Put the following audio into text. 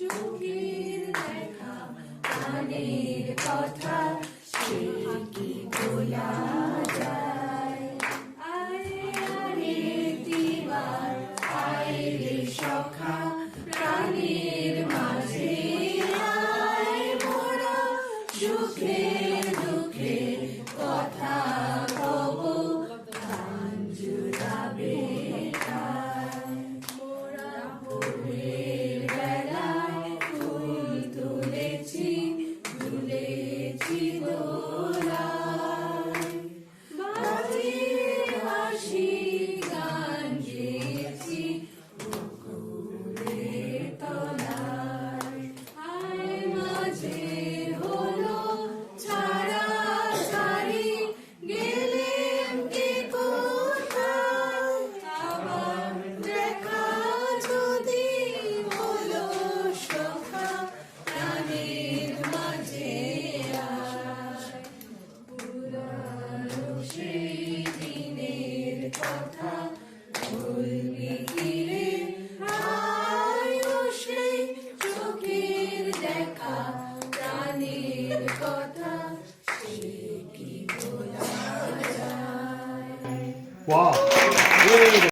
চোখের দেখা প্রাণের কথা সে কি বলা যায়। আয় আরে দিবার আয় রে সখা প্রাণের মাঝে আয় মোরা সুখে দুঃখে কথা কব প্রাণ জুড়াবে মোরা ভোরের বেলায় ফুল তুলেছি তুলেছি দোলায় বাজিয়ে হাসি গান গেয়েছি পুকুরের তলায়। আয় মাঝে হলো ছাড়া ছাড়ি গেলেন কে কোথায় আবার দেখা যদি হলো সখা প্রাণের মাঝে আয়। পুরানো সেই দিনের কথা ভুলবি কি রে আয় ও সেই চোখের দেখা প্রাণের কথা সে কি বলা যায়। Wow.